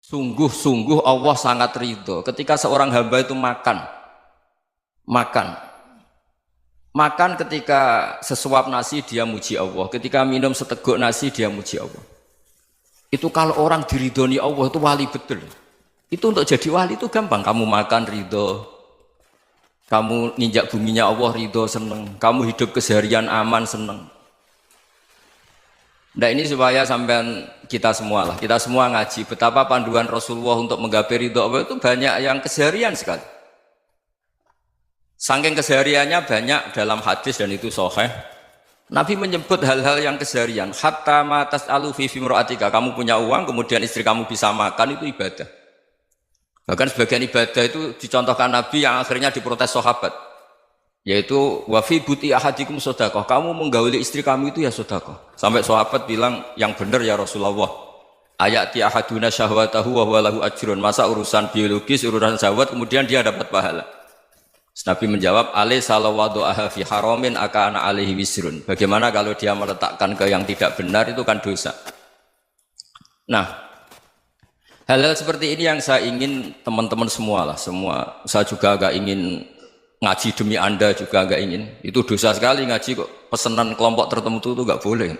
Sungguh-sungguh Allah sangat ridho ketika seorang hamba itu makan ketika sesuap nasi dia muji Allah, ketika minum seteguk nasi dia muji Allah. Itu kalau orang diridhoni Allah itu wali betul. Itu untuk jadi wali itu gampang, kamu makan ridho, kamu ninjak buminya Allah ridho seneng, kamu hidup keseharian aman seneng. Nah ini supaya sampean kita semua ngaji betapa panduan Rasulullah untuk menggapai ridho Allah itu banyak yang keseharian sekali. Saking kesehariannya banyak dalam hadis dan itu sahih. Nabi menyebut hal-hal yang keseharian. Hatta ma tas'alu fi imra'atika, kamu punya uang kemudian istri kamu bisa makan itu ibadah. Bahkan sebagian ibadah itu dicontohkan Nabi yang akhirnya diprotes sahabat. Yaitu wa fi buti ahadikum sedekah, kamu menggauli istri kamu itu ya sedekah. Sampai sahabat bilang yang benar ya Rasulullah. Ayati ahaduna syahwatahu wa huwa lahu ajrun. Masa urusan biologis, urusan syahwat kemudian dia dapat pahala. Nabi menjawab, alaysa lawada'aha fi haramin akana alaihi wisrun. Bagaimana kalau dia meletakkan ke yang tidak benar itu kan dosa. Nah, hal-hal seperti ini yang saya ingin teman-teman semua. Saya juga agak ingin ngaji demi Anda juga agak ingin. Itu dosa sekali ngaji kok pesanan kelompok tertentu itu enggak boleh.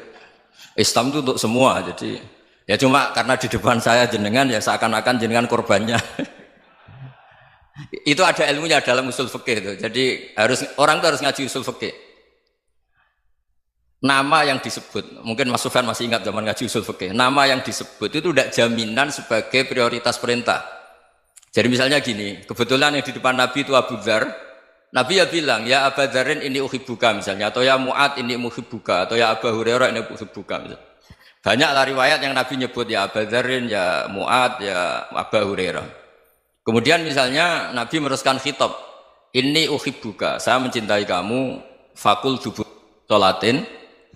Islam itu untuk semua. Jadi ya cuma karena di depan saya jenengan ya seakan-akan jenengan korbannya. Itu ada ilmunya dalam usul fikih itu. Jadi orang itu harus ngaji usul fikih. Nama yang disebut, mungkin Mas Sufyan masih ingat zaman ngaji usul fikih. Nama yang disebut itu tidak jaminan sebagai prioritas perintah. Jadi misalnya gini, kebetulan yang di depan Nabi itu Abu Dzar. Nabi ya bilang, ya Aba Dzarin ini uhibbuka misalnya, atau ya Mu'ad ini uhibbuka, atau ya Aba Hurairah ini uhibbuka misalnya. Banyaklah riwayat yang Nabi nyebut ya Aba Dzarin, ya Mu'ad, ya Aba Hurairah. Kemudian misalnya Nabi meneruskan khitab, ini uhibbuka, saya mencintai kamu, fakul dubur sholatin,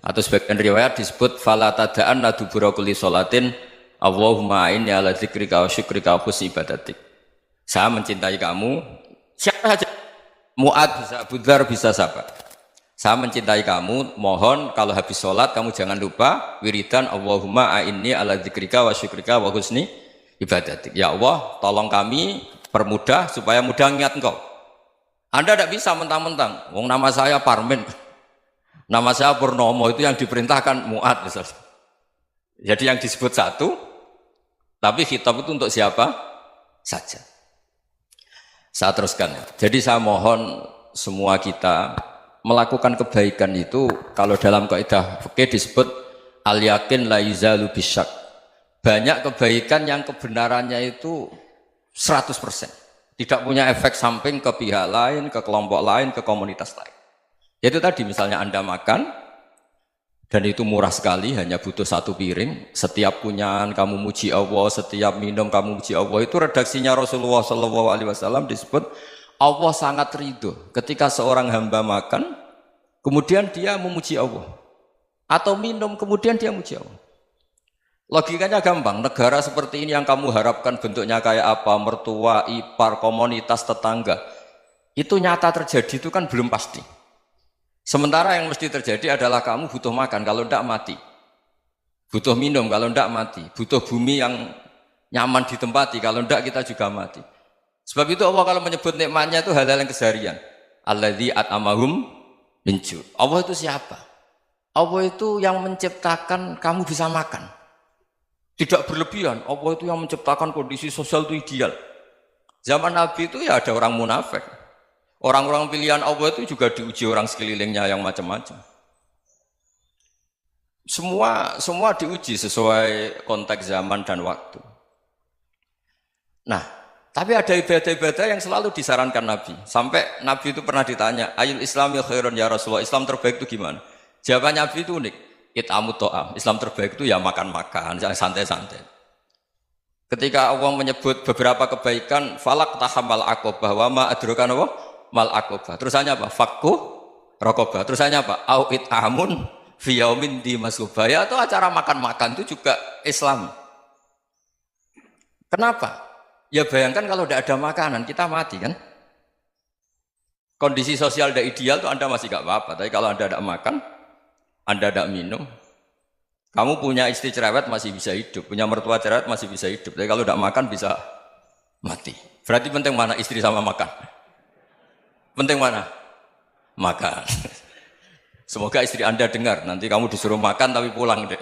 atau sebagian riwayat disebut fala tada'an la dubura kulli sholatin, Allahumma inni ala dzikrika wa syukrika wa husni ibadatik. Saya mencintai kamu, siapa saja. Mu'ad bisa, Abu Dzar bisa siapa? Saya mencintai kamu, mohon kalau habis sholat kamu jangan lupa wiridan Allahumma a'inni ala dzikrika wa syukrika wa husni ibadatik. Ya Allah, tolong kami permudah supaya mudah ingat engkau. Anda tidak bisa mentang-mentang, wong nama saya Parmin, nama saya Purnomo, itu yang diperintahkan Mu'ad misalnya. Jadi yang disebut satu, tapi khitab itu untuk siapa saja. Saya teruskan. Jadi saya mohon semua kita melakukan kebaikan itu kalau dalam kaidah fikih disebut al yakin la yuzalu bisyak. Banyak kebaikan yang kebenarannya itu 100%. Tidak punya efek samping ke pihak lain, ke kelompok lain, ke komunitas lain. Yaitu tadi misalnya Anda makan dan itu murah sekali, hanya butuh satu piring. Setiap punyaan kamu muji Allah, setiap minum kamu muji Allah. Itu redaksinya Rasulullah SAW disebut Allah sangat ridho ketika seorang hamba makan, kemudian dia memuji Allah. Atau minum, kemudian dia muji Allah. Logikanya gampang, negara seperti ini yang kamu harapkan bentuknya kayak apa, mertua, ipar, komunitas, tetangga. Itu nyata terjadi, itu kan belum pasti. Sementara yang mesti terjadi adalah kamu butuh makan, kalau tidak mati. Butuh minum, kalau tidak mati. Butuh bumi yang nyaman ditempati, kalau tidak kita juga mati. Sebab itu Allah kalau menyebut nikmatnya itu hal-hal yang keseharian. Alladzi at'amahum min ju'. Allah itu siapa? Allah itu yang menciptakan kamu bisa makan. Tidak berlebihan. Allah itu yang menciptakan kondisi sosial itu ideal. Zaman Nabi itu ya ada orang munafik. Orang-orang pilihan Allah itu juga diuji orang sekelilingnya yang macam-macam. Semua diuji sesuai konteks zaman dan waktu. Nah, tapi ada ibadah-ibadah yang selalu disarankan Nabi. Sampai Nabi itu pernah ditanya, ayul islami khairun ya Rasulullah, Islam terbaik itu gimana? Jawaban Nabi itu unik. It'amut to'am. Islam terbaik itu ya makan-makan, yang santai-santai. Ketika Allah menyebut beberapa kebaikan, falak tahamal aqobah wa ma adrokan apa? Mal aqobah. Terusannya apa? Fakku raqobah. Terusannya apa? Au it'amun fi yaumin di masubah. Ya, atau acara makan-makan itu juga Islam. Kenapa? Ya bayangkan kalau tidak ada makanan, kita mati kan? Kondisi sosial tidak ideal itu Anda masih gak apa-apa. Tapi kalau Anda tidak makan, Anda tidak minum, Kamu punya istri cerewet masih bisa hidup, punya mertua cerewet masih bisa hidup. Tapi kalau tidak makan bisa mati. Berarti penting mana istri sama makan? Penting mana? Makan. Semoga istri Anda dengar. Nanti kamu disuruh makan tapi pulang deh.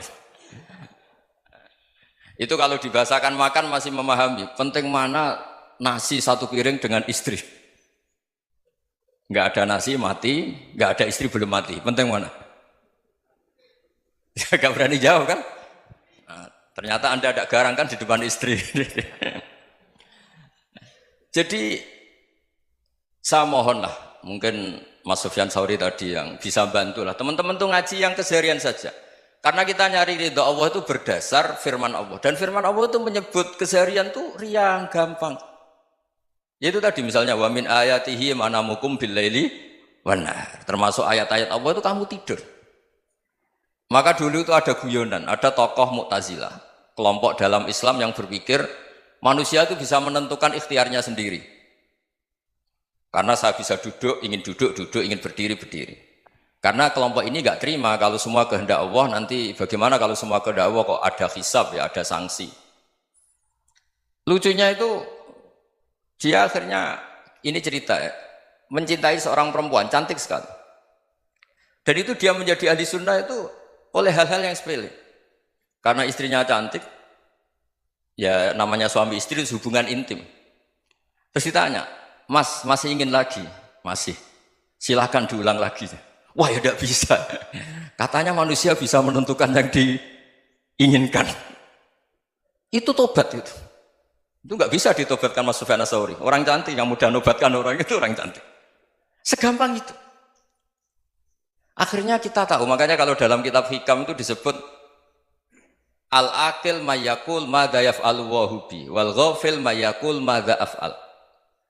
Itu kalau dibahasakan makan masih memahami. Penting mana nasi satu piring dengan istri. Nggak ada nasi mati, nggak ada istri belum mati. Penting mana? Gak berani jawab kan? Nah, ternyata Anda ada garang kan di depan istri. Jadi saya mohonlah, mungkin Mas Sufyan Sauri tadi yang bisa bantu lah. Teman-teman tuh ngaji yang keseharian saja. Karena kita nyari ridha Allah itu berdasar firman Allah. Dan firman Allah itu menyebut keseharian tuh riang, gampang. Yaitu tadi misalnya wa min ayatihi manamukum billaili wan nahar. Termasuk ayat-ayat Allah itu kamu tidur. Maka dulu itu ada guyonan, ada tokoh Mu'tazilah, kelompok dalam Islam yang berpikir manusia itu bisa menentukan ikhtiarnya sendiri. Karena saya bisa duduk, ingin berdiri, berdiri. Karena kelompok ini nggak terima kalau semua kehendak Allah, nanti bagaimana kalau semua kehendak Allah kok ada hisab ya, ada sanksi. Lucunya itu, dia akhirnya, ini cerita ya, mencintai seorang perempuan, cantik sekali. Dan itu dia menjadi ahli sunnah itu oleh hal-hal yang sepele. Karena istrinya cantik, ya namanya suami istri itu hubungan intim. Terus ditanya, Mas, masih ingin lagi? Masih. Silahkan diulang lagi. Wah ya tidak bisa. Katanya manusia bisa menentukan yang diinginkan. Itu tobat itu. Itu nggak bisa ditobatkan Mas Sufyan Ats-Tsauri. Orang cantik yang mudah nobatkan orang itu orang cantik. Segampang itu. Akhirnya kita tahu, makanya kalau dalam kitab Hikam itu disebut al-aqil mayyakul madza yaf'alu wa hubi wal ghafil mayyakul madza af'al.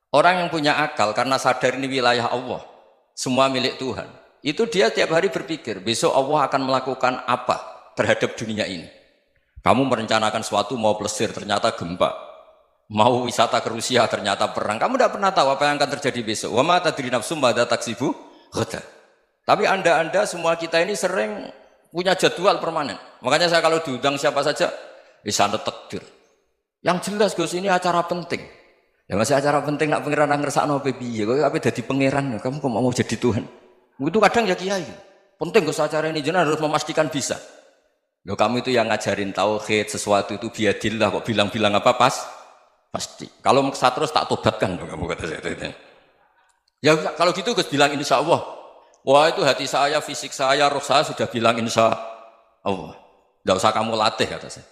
Orang yang punya akal karena sadar ini wilayah Allah, semua milik Tuhan. Itu dia tiap hari berpikir, besok Allah akan melakukan apa terhadap dunia ini. Kamu merencanakan suatu mau plesir, ternyata gempa. Mau wisata ke Rusia, ternyata perang. Kamu tidak pernah tahu apa yang akan terjadi besok. Wa ma tadri nafsum madza taksibu ghadan. Tapi anda semua kita ini sering punya jadwal permanen. Makanya saya kalau diundang siapa saja, bisa takdir. Yang jelas Gus ini acara penting. Ya masih acara penting nak pangeran ngersakno piye? Kowe ape dadi pangeran, kamu kok mau jadi Tuhan? Itu kadang ya kiai. Penting Gus acara ini jenengan harus memastikan bisa. Loh kamu itu yang ngajarin tauhid, sesuatu itu biadillah kok bilang-bilang apa pasti. Kalau maksa terus tak tobatkan kamu kata saya. Ya kalau gitu Gus bilang insya Allah. Wah itu hati saya, fisik saya, roh saya sudah bilang insya Allah. Tidak usah kamu latih kata saya.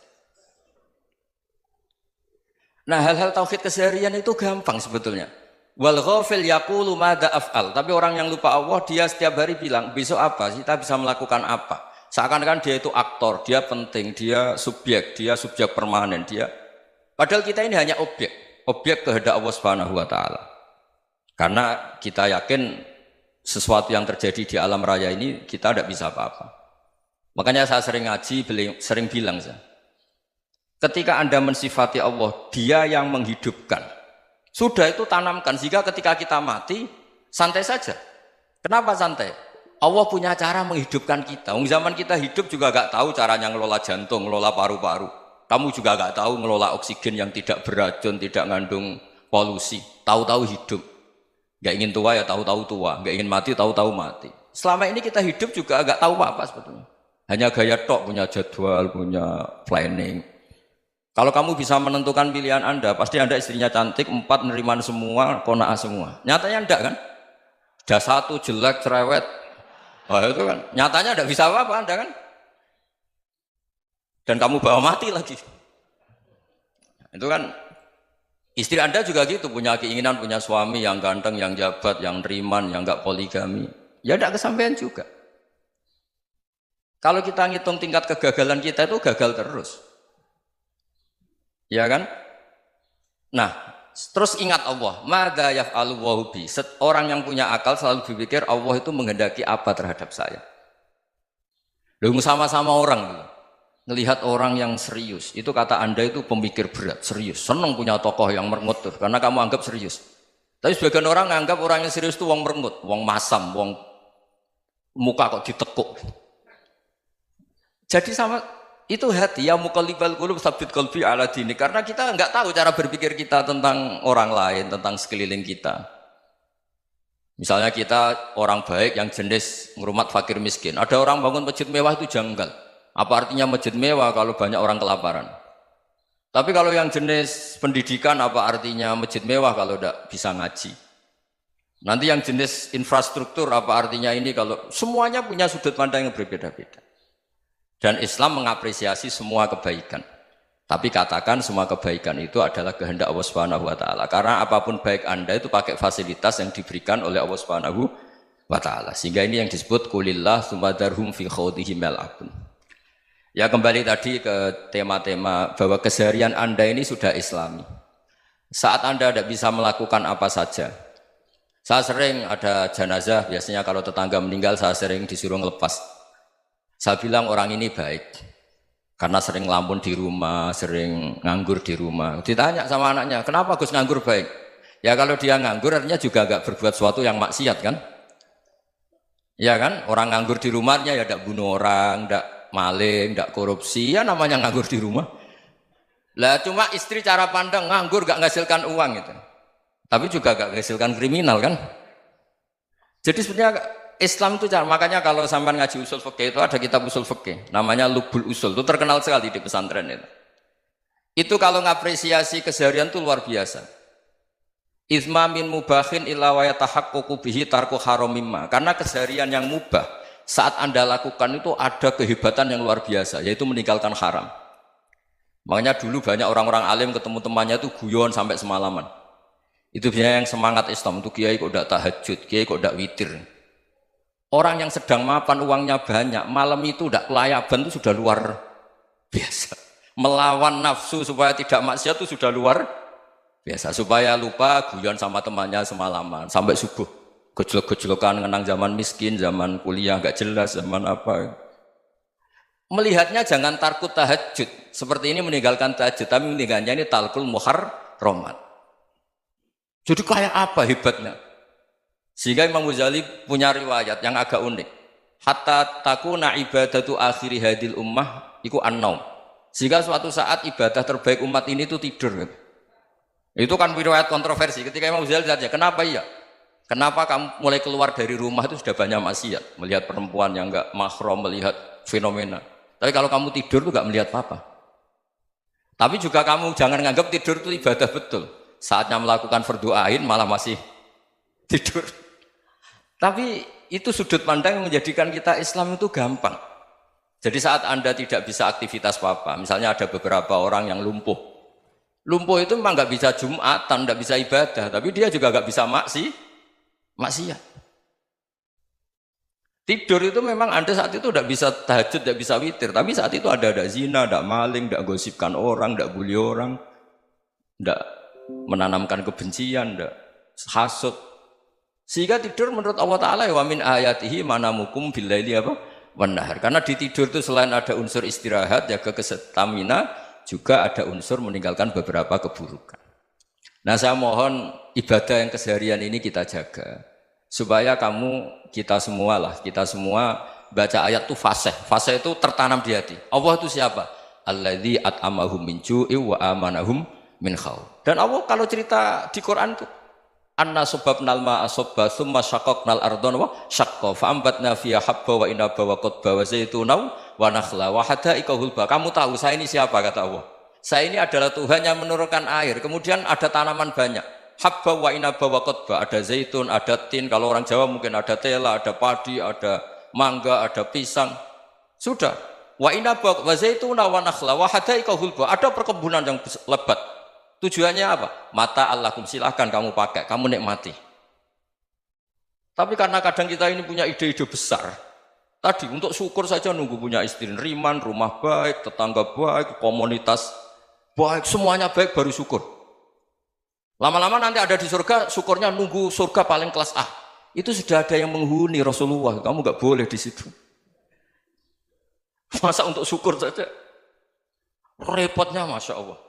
Nah hal-hal tauhid keseharian itu gampang sebetulnya. Wal ghafil yaqulu madza af'al. Tapi orang yang lupa Allah dia setiap hari bilang besok apa? Kita bisa melakukan apa? Seakan-akan dia itu aktor, dia penting, dia subjek permanen, dia. Padahal kita ini hanya objek kehendak Allah Subhanahu wa taala. Karena kita yakin sesuatu yang terjadi di alam raya ini kita tidak bisa apa-apa. Makanya saya sering ngaji, sering bilang saya, ketika Anda mensifati Allah, Dia yang menghidupkan. Sudah itu tanamkan sehingga ketika kita mati santai saja. Kenapa santai? Allah punya cara menghidupkan kita. Zaman kita hidup juga gak tahu caranya ngelola jantung, ngelola paru-paru. Kamu juga gak tahu ngelola oksigen yang tidak beracun, tidak mengandung polusi. Tahu-tahu hidup. Gak ingin tua ya tahu-tahu tua, gak ingin mati tahu-tahu mati. Selama ini kita hidup juga agak tahu apa sebetulnya. Hanya gaya tok, punya jadwal, punya planning. Kalau kamu bisa menentukan pilihan Anda, pasti Anda istrinya cantik, 4 neriman semua, qanaah semua. Nyatanya enggak kan? Ada 1 jelek, cerewet. Oh itu kan, nyatanya enggak bisa apa-apa Anda kan? Dan kamu bawa mati lagi. Itu kan istri Anda juga gitu, punya keinginan punya suami yang ganteng, yang jabat, yang neriman, yang enggak poligami. Ya enggak kesampaian juga. Kalau kita ngitung tingkat kegagalan kita itu gagal terus. Ya kan? Nah, terus ingat Allah, madza yaf'alu wa bi. Orang yang punya akal selalu berpikir Allah itu menghendaki apa terhadap saya. Lalu sama-sama orang melihat orang yang serius, itu kata Anda itu pemikir berat, serius, senang punya tokoh yang merengut karena kamu anggap serius. Tapi sebagian orang anggap orang yang serius itu wong merengut, wong masam, wong muka kok ditekuk. Jadi sama Itu hati, ya muqallibal qulub tsabbit qalbi ala dini. Karena kita nggak tahu cara berpikir kita tentang orang lain, tentang sekeliling kita. Misalnya kita orang baik yang jenis ngrumat fakir miskin. Ada orang bangun masjid mewah itu janggal. Apa artinya masjid mewah kalau banyak orang kelaparan? Tapi kalau yang jenis pendidikan apa artinya masjid mewah kalau tidak bisa ngaji? Nanti yang jenis infrastruktur apa artinya ini kalau semuanya punya sudut pandang yang berbeda-beda. Dan Islam mengapresiasi semua kebaikan. Tapi katakan semua kebaikan itu adalah kehendak Allah Subhanahu wa taala. Karena apapun baik Anda itu pakai fasilitas yang diberikan oleh Allah Subhanahu wa taala. Sehingga ini yang disebut qulillah tsumma darhum fi khawdihim yal'abun. Ya kembali tadi ke tema-tema bahwa keseharian Anda ini sudah Islami. Saat Anda tidak bisa melakukan apa saja. Saya sering ada jenazah, biasanya kalau tetangga meninggal saya sering disuruh ngelepas. Saya bilang orang ini baik karena sering ngelamun di rumah, sering nganggur di rumah. Ditanya sama anaknya, kenapa Gus nganggur baik? Ya kalau dia nganggur artinya juga agak berbuat sesuatu yang maksiat kan? Ya kan? Orang nganggur di rumahnya ya tidak bunuh orang, tidak maling, tidak korupsi, ya namanya nganggur di rumah. Lah cuma istri cara pandang nganggur gak menghasilkan uang gitu. Tapi juga gak menghasilkan kriminal kan? Jadi sebenarnya Islam itu makanya kalau sampai ngaji usul fikih itu ada kitab usul fikih namanya Lubul Usul, itu terkenal sekali di pesantren itu. Itu kalau ngapresiasi keseharian itu luar biasa. Izma min mubahin illa wa yatahaqqaqu bihi tarku haramimma. Karena keseharian yang mubah saat Anda lakukan itu ada kehebatan yang luar biasa, yaitu meninggalkan haram. Makanya dulu banyak orang-orang alim ketemu temannya itu guyon sampai semalaman. Itu biasanya yang semangat Islam itu kiai kok tidak tahajud, kiai kok tidak witir. Orang yang sedang mapan uangnya banyak, malam itu tidak kelayaban itu sudah luar biasa. Melawan nafsu supaya tidak maksiat itu sudah luar biasa. Supaya lupa guyon sama temannya semalaman sampai subuh. Gejolak-gejolokan mengenang zaman miskin, zaman kuliah nggak jelas, zaman apa. Melihatnya jangan tarkut tahajud. Seperti ini meninggalkan tahajud, tapi meninggalnya ini talkul muharramat. Jadi kayak apa hebatnya? Sehingga Imam Ghazali punya riwayat yang agak unik. Hatta takuna ibadatu akhiri hadil ummah iku an-naum. Sehingga suatu saat ibadah terbaik umat ini itu tidur. Itu kan riwayat kontroversi. Ketika Imam Ghazali ditanya, kenapa iya? Kenapa kamu mulai keluar dari rumah itu sudah banyak maksiat? Melihat perempuan yang enggak mahram, melihat fenomena. Tapi kalau kamu tidur itu enggak melihat apa-apa. Tapi juga kamu jangan menganggap tidur itu ibadah betul. Saatnya melakukan fardu ain malah masih tidur. Tapi itu sudut pandang yang menjadikan kita Islam itu gampang. Jadi saat Anda tidak bisa aktivitas apa-apa, misalnya ada beberapa orang yang lumpuh. Lumpuh itu memang nggak bisa Jumatan, nggak bisa ibadah, tapi dia juga nggak bisa maksiat. Tidur itu memang Anda saat itu tidak bisa tahajud, tidak bisa witir, tapi saat itu ada zina, ada maling, tidak gosipkan orang, tidak bully orang, tidak menanamkan kebencian, tidak hasud. Sehingga tidur menurut Allah Ta'ala wa min ayatihi manamukum billaili apa? Wan-nahar. Karena di tidur itu selain ada unsur istirahat, jaga kestamina, juga ada unsur meninggalkan beberapa keburukan. Nah saya mohon ibadah yang keseharian ini kita jaga. Supaya kita semua baca ayat itu fasih. Fasih itu tertanam di hati. Allah itu siapa? Alladzi at'amahum min ju'i wa amanahum min khauf. Dan Allah kalau cerita di Quran itu anna subabnal ma'a subba thumma syaqaqnal ardhan wa syaqqa fa ambatna fiha habba wa inaba wa qadba wa zaituna wa nakhla wa hadaika hulba. Kamu tahu saya ini siapa kata Allah? Saya ini adalah Tuhan yang menurunkan air. Kemudian ada tanaman banyak. Habba wa inaba wa qadba, ada zaitun, ada tin, kalau orang Jawa mungkin ada tela, ada padi, ada mangga, ada pisang. Sudah. Wa inaba wa zaituna wa nakhla wa hadaika hulba. Ada perkebunan yang lebat. Tujuannya apa? Mata Allahkum, silahkan kamu pakai, kamu nikmati. Tapi karena kadang kita ini punya ide-ide besar. Tadi untuk syukur saja nunggu punya istri riman, rumah baik, tetangga baik, komunitas baik, semuanya baik baru syukur. Lama-lama nanti ada di surga, syukurnya nunggu surga paling kelas A. Itu sudah ada yang menghuni Rasulullah, kamu nggak boleh di situ. Masa untuk syukur saja? Repotnya Masya Allah.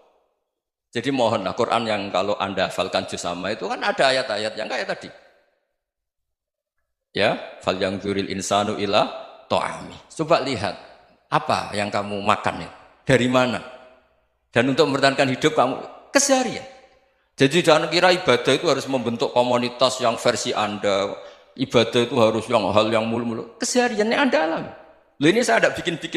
Jadi mohonlah Quran yang kalau Anda hafalkan juz amma itu kan ada ayat-ayat yang kayak tadi. Ya, fal yang dzuril insanu ila ta'ami. Coba lihat. Apa yang kamu makan ya? Dari mana? Dan untuk mempertahankan hidup kamu keseharian. Jadi jangan kira ibadah itu harus membentuk komunitas yang versi Anda. Ibadah itu harus yang hal yang mulu-mulu. Kesehariannya Anda alami. Loh ini saya ada bikin-bikin.